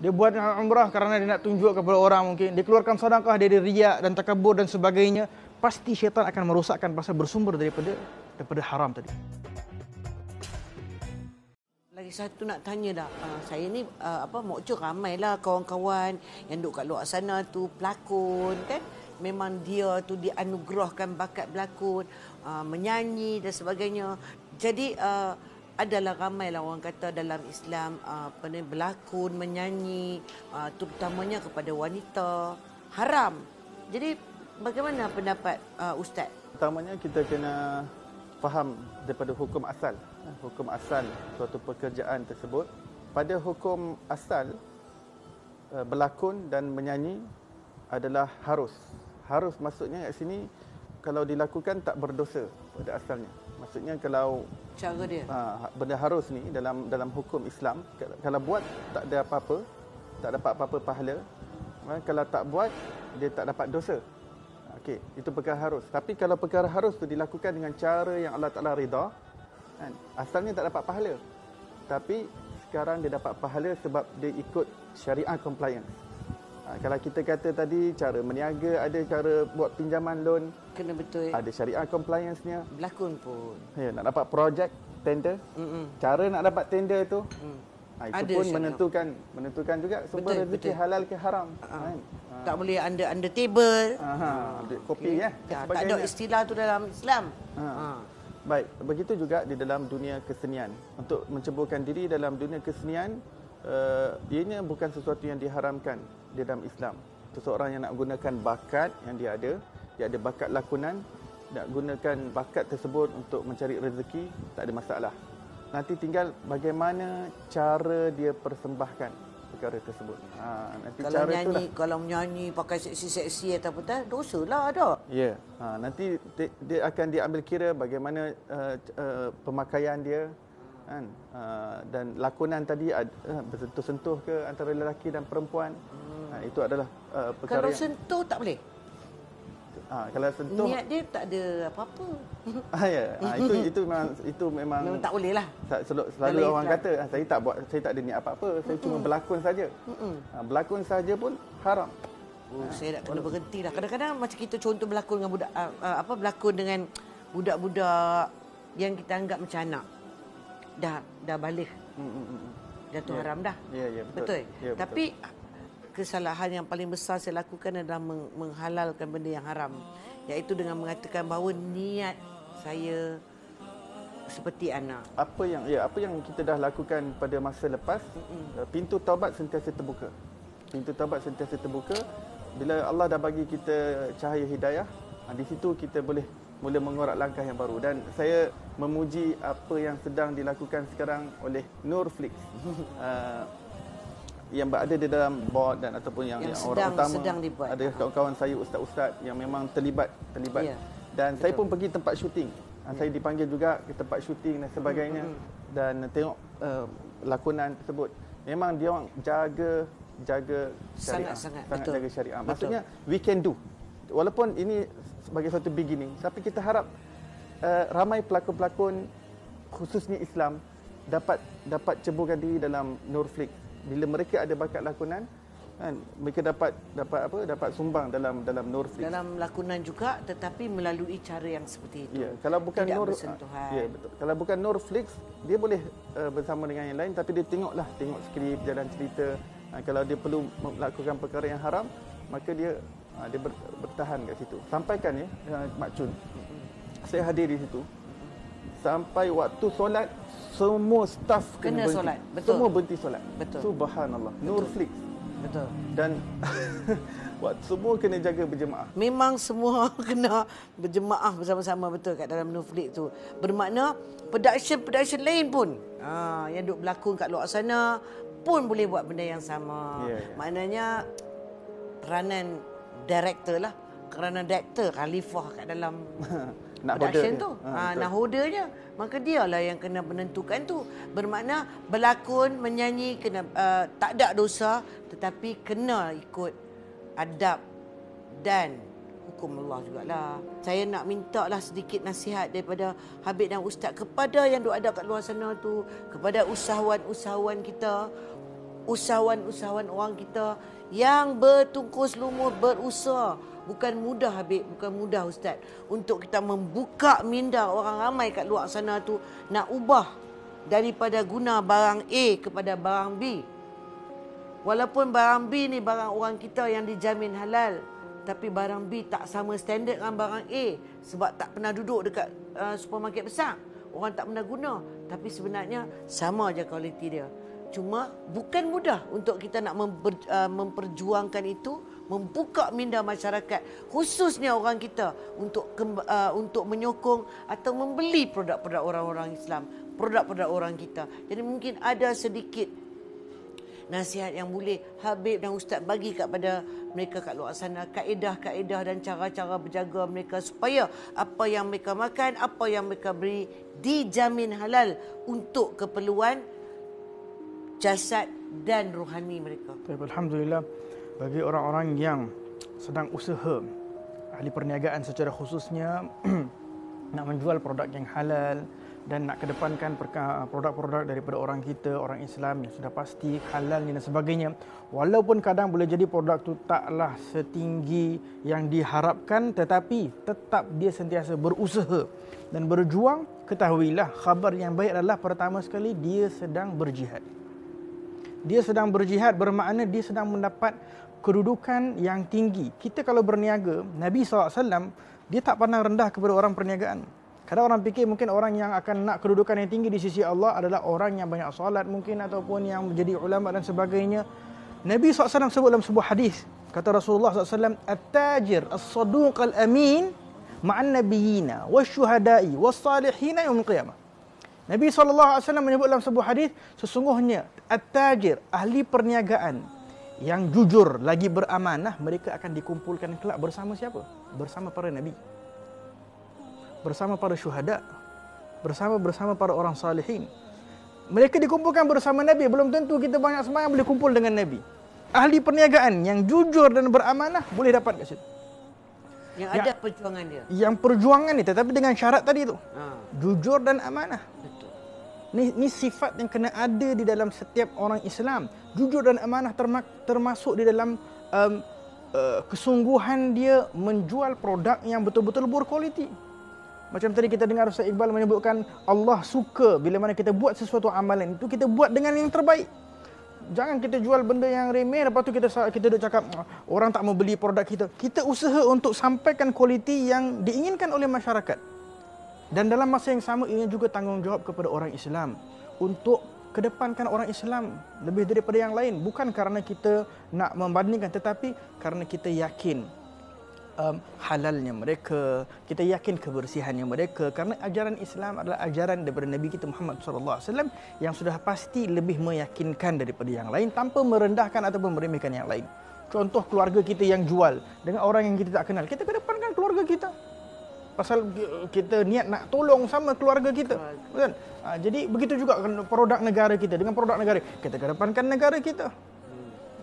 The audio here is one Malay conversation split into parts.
Dia buat umrah kerana dia nak tunjuk kepada orang mungkin. Dia keluarkan sedekah, dia riak dan takabur dan sebagainya. Pasti syaitan akan merosakkan pasal bersumber daripada haram tadi. Lagi satu nak tanya dah. Saya ni mokcur ramailah kawan-kawan yang duduk kat luar sana tu pelakon kan. Memang dia tu dianugerahkan bakat berlakon, menyanyi dan sebagainya. Jadi adalah ramailah orang kata dalam Islam berlakon, menyanyi, terutamanya kepada wanita haram. Jadi bagaimana pendapat Ustaz? Pertamanya kita kena faham daripada hukum asal. Hukum asal suatu pekerjaan tersebut. Pada hukum asal, berlakon dan menyanyi adalah harus. Harus maksudnya kat sini kalau dilakukan tak berdosa pada asalnya. Maksudnya kalau cara dia benda harus ni dalam hukum Islam, kalau buat tak ada apa-apa, tak dapat apa-apa pahala. Kalau tak buat dia tak dapat dosa. Okey, itu perkara harus. Tapi kalau perkara harus tu dilakukan dengan cara yang Allah Taala redha, kan, asalnya tak dapat pahala. Tapi sekarang dia dapat pahala sebab dia ikut syariah compliance. Kalau kita kata tadi cara meniaga, ada cara buat pinjaman loan, kena betul. ada syariah compliance-nya. Berlakon pun. Ya, nak dapat projek, tender. Cara nak dapat tender tu, itu ada pun syariah. menentukan juga sumber rezeki halal ke haram. Kan? Tak boleh under table. Kopi ya. Tak ada istilah tu dalam Islam. Baik, begitu juga di dalam dunia kesenian. Untuk menceburkan diri dalam dunia kesenian, ianya bukan sesuatu yang diharamkan di dalam Islam. Seseorang yang nak gunakan bakat yang dia ada bakat lakonan, nak gunakan bakat tersebut untuk mencari rezeki, tak ada masalah. Nanti tinggal bagaimana cara dia persembahkan perkara tersebut. Nanti Kalau cara nyanyi, itulah. kalau menyanyi pakai seksi-seksi atau apa, dosalah ada. Ya, nanti dia akan diambil kira bagaimana pemakaian dia, kan, dan lakonan tadi bersentuh-sentuh ke antara lelaki dan perempuan. Itu adalah perkara Kalau yang sentuh tak boleh. kalau sentuh Niat dia tak ada apa-apa. itu memang tak boleh lah. Selalu Dalam orang Islam. kata saya tak ada niat apa-apa, saya cuma berlakon saja. Berlakon saja pun haram. Saya nak kena berhenti dah. Kadang-kadang macam kita contoh berlakon dengan budak berlakon dengan budak-budak yang kita anggap macam anak. Dah balik. Jatuh haram dah. Ya, betul. Ya, Tapi kesalahan yang paling besar saya lakukan adalah menghalalkan benda yang haram, iaitu dengan mengatakan bahawa niat saya seperti anak. Apa yang kita dah lakukan pada masa lepas, pintu taubat sentiasa terbuka. Pintu taubat sentiasa terbuka. Bila Allah dah bagi kita cahaya hidayah, di situ kita boleh mula mengorak langkah yang baru. Dan saya memuji apa yang sedang dilakukan sekarang oleh Nurflix. Yang berada di dalam board dan ataupun yang orang utama, sedang dibuat. ada kawan-kawan saya ustaz-ustaz yang memang terlibat. Ya, Dan saya pun pergi tempat syuting. Saya dipanggil juga ke tempat syuting dan sebagainya, dan tengok lakonan tersebut. Memang dia orang jaga syariah, sangat jaga syariah. Maksudnya we can do. Walaupun ini sebagai satu beginning, tapi kita harap ramai pelakon-pelakon khususnya Islam dapat ceburkan diri dalam Nurflix. Bila mereka ada bakat lakonan, kan, mereka dapat sumbang dalam Nurflix. Dalam lakonan juga, tetapi melalui cara yang seperti itu. Ya, kalau bukan tidak bersentuhan. Ya, betul. Kalau bukan Nurflix, dia boleh bersama dengan yang lain, tapi dia tengok skrip, jalan cerita. Kalau dia perlu melakukan perkara yang haram, maka dia bertahan kat situ. Sampaikan ya, Mak Chun. Saya hadir di situ. Sampai waktu solat, semua staf kena berhenti. Solat. Betul. Semua berhenti solat. Betul. Subhanallah. Nurflix. Betul. Dan semua kena jaga berjemaah. Memang semua kena berjemaah bersama-sama, betul, kat dalam Nurflix tu. Bermakna production lain pun yang duk berlakon kat luar sana pun boleh buat benda yang sama. Maknanya peranan director lah. Kerana director khalifah kat dalam production tu. Nahodanya. Maka dialah yang kena menentukan tu. Bermakna berlakon, menyanyi kena tak ada dosa, tetapi kena ikut adab dan hukum Allah jugalah. Saya nak minta lah sedikit nasihat daripada Habib dan Ustaz kepada yang ada kat luar sana tu, kepada usahawan-usahawan kita. usahawan-usahawan orang kita yang bertungkus lumus berusaha. Bukan mudah Habib, bukan mudah Ustaz. Untuk kita membuka minda orang ramai kat luar sana tu nak ubah daripada guna barang A kepada barang B. Walaupun barang B ni barang orang kita yang dijamin halal, tapi barang B tak sama standard dengan barang A sebab tak pernah duduk dekat supermarket besar. Orang tak pernah guna, tapi sebenarnya sama aja kualiti dia. Cuma bukan mudah untuk kita nak memperjuangkan itu, membuka minda masyarakat, khususnya orang kita untuk menyokong atau membeli produk-produk orang-orang Islam, produk-produk orang kita. Jadi mungkin ada sedikit nasihat yang boleh Habib dan Ustaz bagi kepada mereka kat luar sana, kaedah-kaedah dan cara-cara berjaga mereka supaya apa yang mereka makan, apa yang mereka beri dijamin halal untuk keperluan jasad dan rohani mereka. Alhamdulillah, bagi orang-orang yang sedang usaha, ahli perniagaan secara khususnya nak menjual produk yang halal dan nak kedepankan produk-produk daripada orang kita, orang Islam yang sudah pasti halal dan sebagainya. Walaupun kadang boleh jadi produk tu taklah setinggi yang diharapkan, tetapi tetap dia sentiasa berusaha dan berjuang, ketahuilah khabar yang baik adalah pertama sekali dia sedang berjihad. Dia sedang berjihad bermakna dia sedang mendapat kedudukan yang tinggi. Kita kalau berniaga, Nabi SAW, dia tak pernah rendah kepada orang perniagaan. Kadang orang fikir mungkin orang yang akan nak kedudukan yang tinggi di sisi Allah adalah orang yang banyak solat mungkin ataupun yang menjadi ulama dan sebagainya. Nabi SAW sebut dalam sebuah hadis, kata Rasulullah SAW, "At-tajir as-saduq al-amin ma'an nabiyina wasyuhada'i was-salihina yaumil qiyamah." Nabi SAW menyebut dalam sebuah hadis, sesungguhnya at-tajir, ahli perniagaan yang jujur lagi beramanah, mereka akan dikumpulkan kelak bersama siapa? Bersama para nabi, bersama para syuhada, bersama para orang salihin. Mereka dikumpulkan bersama Nabi. Belum tentu kita banyak sembahyang boleh kumpul dengan Nabi. Ahli perniagaan yang jujur dan beramanah boleh dapat kat situ. Yang ada perjuangan dia. Yang perjuangan ni tetapi dengan syarat tadi tu. Jujur dan amanah. Betul. Ni sifat yang kena ada di dalam setiap orang Islam. Jujur dan amanah termasuk di dalam kesungguhan dia menjual produk yang betul-betul berkualiti. Macam tadi kita dengar Ustaz Iqbal menyebutkan Allah suka bila mana kita buat sesuatu amalan itu kita buat dengan yang terbaik. Jangan kita jual benda yang remeh lepas tu kita duk cakap orang tak mau beli produk kita. Kita usaha untuk sampaikan kualiti yang diinginkan oleh masyarakat. Dan dalam masa yang sama ini juga tanggungjawab kepada orang Islam untuk kedepankan orang Islam lebih daripada yang lain, bukan kerana kita nak membandingkan tetapi kerana kita yakin halalnya mereka, kita yakin kebersihannya mereka, kerana ajaran Islam adalah ajaran daripada Nabi kita Muhammad SAW yang sudah pasti lebih meyakinkan daripada yang lain tanpa merendahkan ataupun meremehkan yang lain. Contoh keluarga kita yang jual dengan orang yang kita tak kenal, kita kedepankan keluarga kita pasal kita niat nak tolong sama keluarga kita, kan? Jadi begitu juga produk negara kita dengan produk negara, kita kedepankan negara kita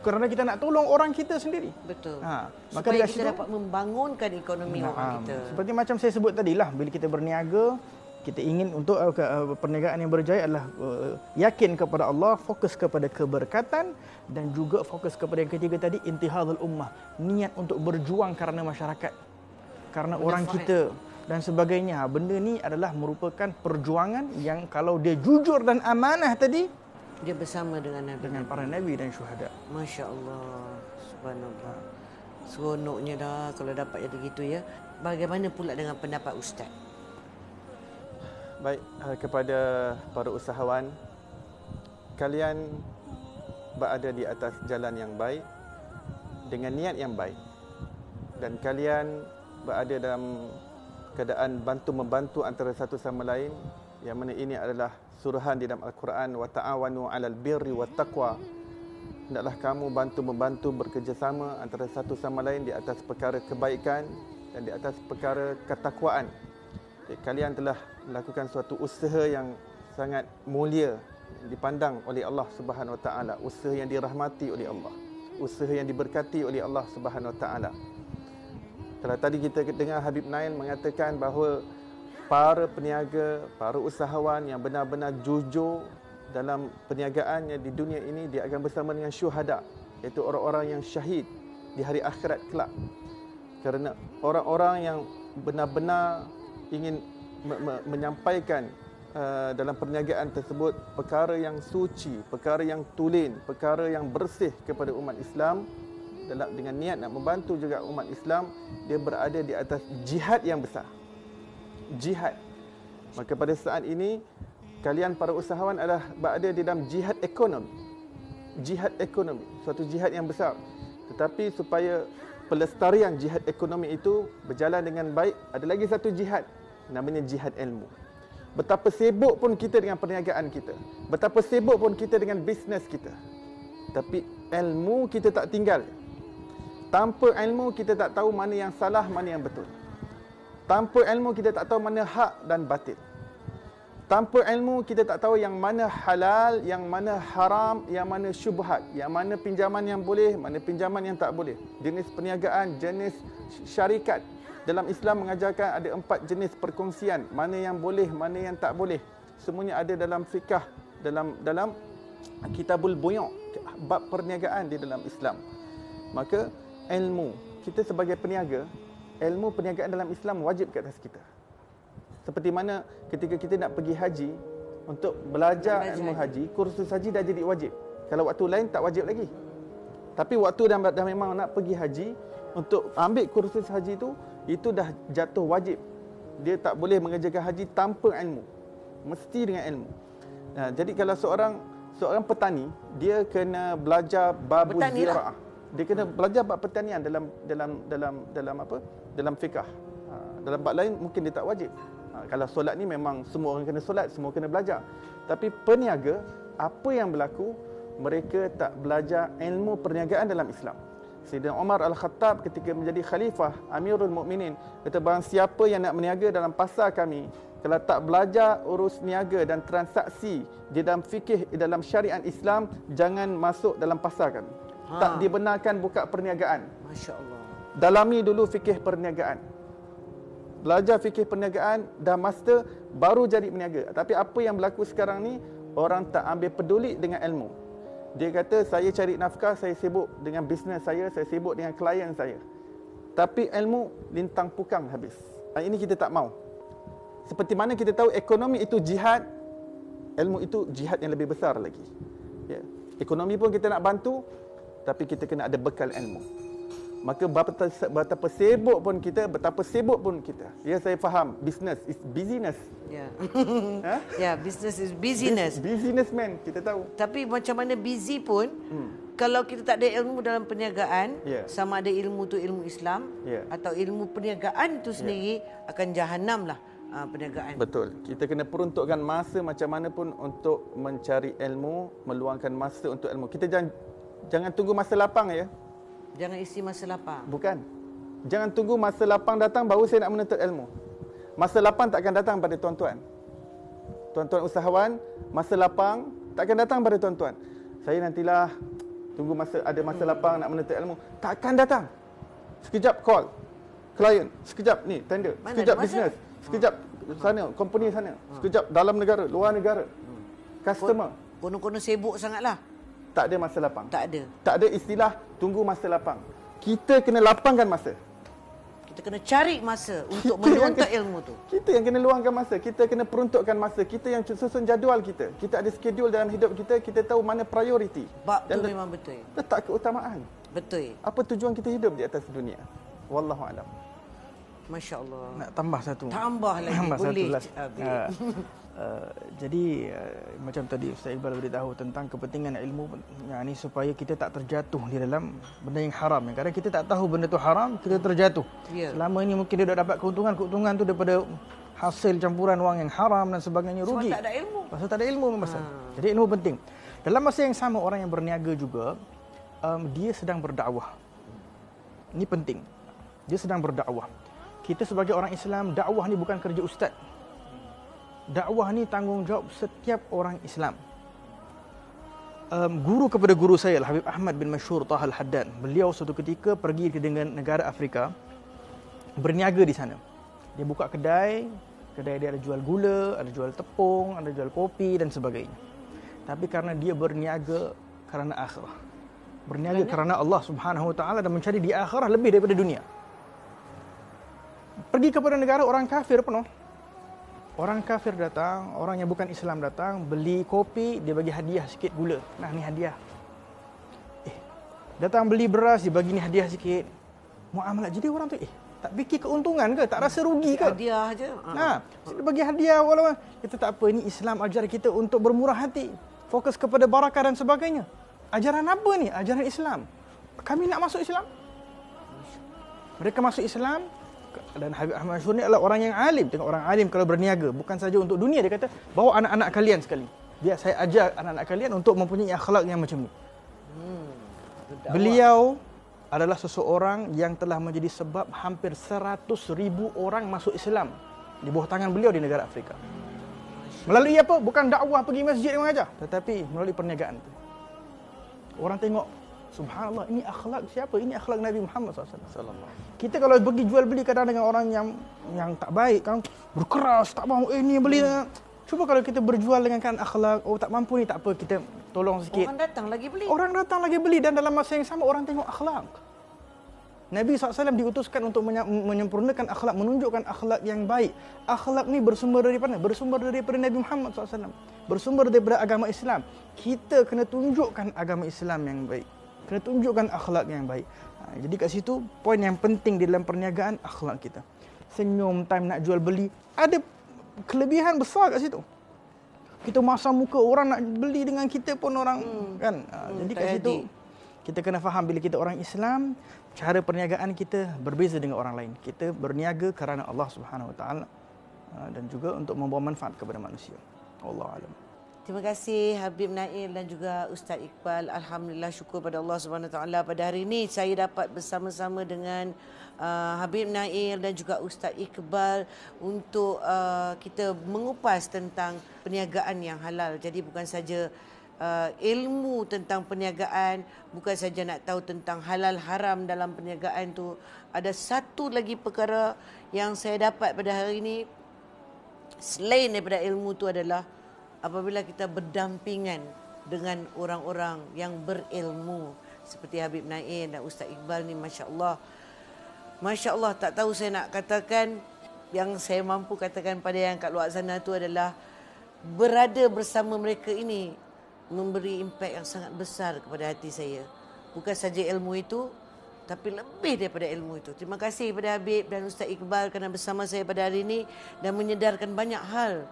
kerana kita nak tolong orang kita sendiri. Betul. Maka supaya kita dapat membangunkan ekonomi orang kita. Seperti macam saya sebut tadilah, bila kita berniaga, kita ingin untuk perniagaan yang berjaya adalah yakin kepada Allah, fokus kepada keberkatan dan juga fokus kepada yang ketiga tadi, intihadul ummah, niat untuk berjuang kerana masyarakat, kerana orang kita dan sebagainya. Benda ni adalah merupakan perjuangan yang kalau dia jujur dan amanah tadi, dia bersama dengan Nabi, dengan para nabi dan syuhada. Masya Allah, subhanallah. Seronoknya dah kalau dapat jadi gitu ya. Bagaimana pula dengan pendapat Ustaz? Baik, kepada para usahawan, kalian berada di atas jalan yang baik dengan niat yang baik, dan kalian berada dalam keadaan bantu-membantu antara satu sama lain, yang mana ini adalah suruhan di dalam Al-Quran, wa ta'awanu 'alal birri wat taqwa. Hendaklah kamu bantu-membantu bekerjasama antara satu sama lain di atas perkara kebaikan dan di atas perkara ketakwaan. Kalian telah melakukan suatu usaha yang sangat mulia dipandang oleh Allah Subhanahu Wa Taala, usaha yang dirahmati oleh Allah, usaha yang diberkati oleh Allah Subhanahu Wa Taala. Kalau tadi kita dengar Habib Nail mengatakan bahawa para peniaga, para usahawan yang benar-benar jujur dalam perniagaannya di dunia ini, dia akan bersama dengan syuhada, iaitu orang-orang yang syahid di hari akhirat kelak. Kerana orang-orang yang benar-benar ingin menyampaikan dalam perniagaan tersebut perkara yang suci, perkara yang tulen, perkara yang bersih kepada umat Islam, dengan niat nak membantu juga umat Islam, dia berada di atas jihad yang besar. Jihad. Maka pada saat ini kalian para usahawan adalah berada di dalam jihad ekonomi. Jihad ekonomi, suatu jihad yang besar. Tetapi supaya pelestarian jihad ekonomi itu berjalan dengan baik, ada lagi satu jihad, namanya jihad ilmu. Betapa sibuk pun kita dengan perniagaan kita, betapa sibuk pun kita dengan bisnes kita, tapi ilmu kita tak tinggal. Tanpa ilmu kita tak tahu mana yang salah, mana yang betul. Tanpa ilmu kita tak tahu mana hak dan batil. Tanpa ilmu kita tak tahu yang mana halal, yang mana haram, yang mana syubhat, yang mana pinjaman yang boleh, mana pinjaman yang tak boleh. Jenis perniagaan, jenis syarikat. Dalam Islam mengajarkan ada 4 jenis perkongsian, mana yang boleh, mana yang tak boleh. Semuanya ada dalam fiqh, dalam Kitabul Buyu', bab perniagaan di dalam Islam. Maka ilmu, kita sebagai peniaga, ilmu perniagaan dalam Islam wajib ke atas kita. Seperti mana ketika kita nak pergi haji, untuk belajar ilmu haji, kursus haji dah jadi wajib. Kalau waktu lain tak wajib lagi. Tapi waktu dah memang nak pergi haji, untuk ambil kursus haji itu dah jatuh wajib. Dia tak boleh mengerjakan haji tanpa ilmu. Mesti dengan ilmu. Nah, jadi kalau seorang petani, dia kena belajar bab ziraah. Dia kena belajar bab pertanian dalam apa? Dalam fiqh. Dalam bab lain mungkin dia tak wajib. Kalau solat ni memang semua orang kena solat, semua kena belajar. Tapi peniaga, apa yang berlaku, mereka tak belajar ilmu perniagaan dalam Islam. Sayyidina Umar Al-Khattab ketika menjadi khalifah, Amirul Mukminin, kata barang siapa yang nak berniaga dalam pasar kami, kalau tak belajar urus niaga dan transaksi di dalam fikih, dalam syariat Islam, jangan masuk dalam pasar kami. Tak dibenarkan buka perniagaan. Masya-Allah. Dalami dulu fikih perniagaan. Belajar fikih perniagaan, dah master, baru jadi peniaga. Tapi apa yang berlaku sekarang ni, orang tak ambil peduli dengan ilmu. Dia kata, saya cari nafkah, saya sibuk dengan bisnes saya sibuk dengan klien saya. Tapi ilmu lintang pukang habis. Ini kita tak mau. Seperti mana kita tahu ekonomi itu jihad, ilmu itu jihad yang lebih besar lagi. Ya. Ekonomi pun kita nak bantu, tapi kita kena ada bekal ilmu. Maka betapa sibuk pun kita. Ya, saya faham, business is busyness. Ya. Ya, business is busyness. Businessman, kita tahu. Tapi macam mana busy pun, kalau kita tak ada ilmu dalam perniagaan, sama ada ilmu tu ilmu Islam atau ilmu perniagaan itu sendiri, akan jahanam lah perniagaan. Betul. Kita kena peruntukkan masa macam mana pun untuk mencari ilmu, meluangkan masa untuk ilmu. Kita jangan tunggu masa lapang ya. Jangan isi masa lapang. Bukan. Jangan tunggu masa lapang datang baru saya nak menuntut ilmu. Masa lapang tak akan datang pada tuan-tuan. Tuan-tuan usahawan, masa lapang tak akan datang pada tuan-tuan. Saya nantilah tunggu ada masa lapang nak menuntut ilmu. Tak akan datang. Sekejap call klien, sekejap ni tender, sekejap bisnes, sekejap sana, company sana, sekejap dalam negara, luar negara. Customer. Konon-konon sibuk sangatlah. Tak ada masa lapang. Tak ada. Tak ada istilah tunggu masa lapang. Kita kena lapangkan masa. Kita kena cari masa untuk menuntut ilmu tu. Kita yang kena luangkan masa. Kita kena peruntukkan masa. Kita yang susun jadual kita. Kita ada schedule dalam hidup kita. Kita tahu mana prioriti. Bab tu memang betul. Letak keutamaan. Betul. Apa tujuan kita hidup di atas dunia? Wallahu a'lam. Masya Allah. Nak tambah satu. Tambah lagi. Boleh. Jadi macam tadi Ustaz Iqbal beritahu tentang kepentingan ilmu ni supaya kita tak terjatuh di dalam benda yang haram. Kadang kita tak tahu benda tu haram, kita terjatuh. Selama ini mungkin dia dah dapat keuntungan tu daripada hasil campuran wang yang haram dan sebagainya, rugi. Sebab tak ada ilmu. Pasal tak ada ilmu memang. Jadi ilmu penting. Dalam masa yang sama, orang yang berniaga juga dia sedang berdakwah. Ini penting. Dia sedang berdakwah. Kita sebagai orang Islam, dakwah ni bukan kerja ustaz. Dakwah ni tanggungjawab setiap orang Islam. Guru kepada guru saya, Habib Ahmad bin Mashhur Taha Al-Haddad, beliau suatu ketika pergi ke negara Afrika, berniaga di sana. Dia buka kedai dia ada jual gula, ada jual tepung, ada jual kopi dan sebagainya. tapi karena dia berniaga kerana akhirah. Berniaga kerana Allah Subhanahu Wa Taala dan mencari di akhirah lebih daripada dunia. Pergi kepada negara orang kafir penuh. Orang kafir datang, orang yang bukan Islam datang, beli kopi, dia bagi hadiah sikit gula. Nah, ni hadiah. Datang beli beras, dia bagi ni hadiah sikit. Muamalah. Jadi orang tu, tak fikir keuntungan ke? Tak rasa rugi ke? Hadiah je. Nah, dia bagi hadiah walaupun kita tak apa, ini Islam ajar kita untuk bermurah hati. Fokus kepada barakah dan sebagainya. Ajaran apa ni? Ajaran Islam. Kami nak masuk Islam. Mereka masuk Islam. Dan Habib Ahmad Masyhur ni adalah orang yang alim. Tengok orang alim kalau berniaga, bukan saja untuk dunia. Dia kata, bawa anak-anak kalian sekali. Biar saya ajar anak-anak kalian untuk mempunyai akhlak yang macam ni. Beliau adalah seseorang yang telah menjadi sebab hampir 100,000 orang masuk Islam di bawah tangan beliau di negara Afrika. Melalui apa? Bukan dakwah pergi masjid yang mengajar, tetapi melalui perniagaan itu. Orang tengok, subhanallah, ini akhlak siapa? Ini akhlak Nabi Muhammad SAW. Kita kalau pergi jual beli kadang dengan orang yang tak baik, kan berkeras, tak mahu ni beli. Cuba kalau kita berjual dengan kan akhlak, oh tak mampu ni, tak apa, kita tolong sikit. Orang datang lagi beli. Orang datang lagi beli dan dalam masa yang sama orang tengok akhlak. Nabi SAW diutuskan untuk menyempurnakan akhlak, menunjukkan akhlak yang baik. Akhlak ni bersumber daripada mana? Bersumber daripada Nabi Muhammad SAW. Bersumber daripada agama Islam. Kita kena tunjukkan agama Islam yang baik. Kena tunjukkan akhlak yang baik. Jadi kat situ, poin yang penting di dalam perniagaan, akhlak kita. Senyum, time nak jual beli. Ada kelebihan besar kat situ. Kita masam muka, orang nak beli dengan kita pun orang kan. Jadi kat situ kita kena faham bila kita orang Islam, cara perniagaan kita berbeza dengan orang lain. Kita berniaga kerana Allah Subhanahu Wa Taala dan juga untuk membawa manfaat kepada manusia. Wallahu a'lam. Terima kasih Habib Nail dan juga Ustaz Iqbal. Alhamdulillah, syukur pada Allah Subhanahu Wa Taala pada hari ini saya dapat bersama-sama dengan Habib Nail dan juga Ustaz Iqbal untuk kita mengupas tentang perniagaan yang halal. Jadi bukan saja ilmu tentang perniagaan, bukan saja nak tahu tentang halal haram dalam perniagaan tu. Ada satu lagi perkara yang saya dapat pada hari ini selain daripada ilmu tu adalah apabila kita berdampingan dengan orang-orang yang berilmu seperti Habib Nail dan Ustaz Iqbal ni, masya-Allah. Masya-Allah, tak tahu saya nak katakan, yang saya mampu katakan pada yang kat luar sana tu adalah berada bersama mereka ini memberi impak yang sangat besar kepada hati saya. Bukan saja ilmu itu, tapi lebih daripada ilmu itu. Terima kasih kepada Habib dan Ustaz Iqbal kerana bersama saya pada hari ini dan menyedarkan banyak hal.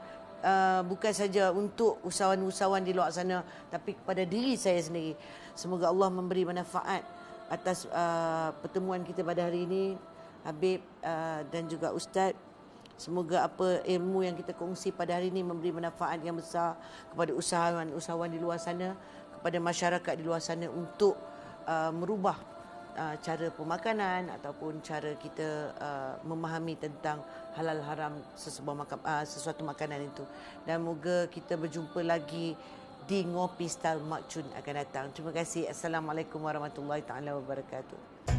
Bukan saja untuk usahawan-usahawan di luar sana, tapi kepada diri saya sendiri. Semoga Allah memberi manfaat atas pertemuan kita pada hari ini, Habib dan juga Ustaz. Semoga apa ilmu yang kita kongsi pada hari ini memberi manfaat yang besar kepada usahawan-usahawan di luar sana, kepada masyarakat di luar sana untuk merubah cara pemakanan ataupun cara kita memahami tentang halal haram sesuatu makanan itu. Dan moga kita berjumpa lagi di Ngopi Style Mak Chun akan datang. Terima kasih. Assalamualaikum warahmatullahi taala wabarakatuh.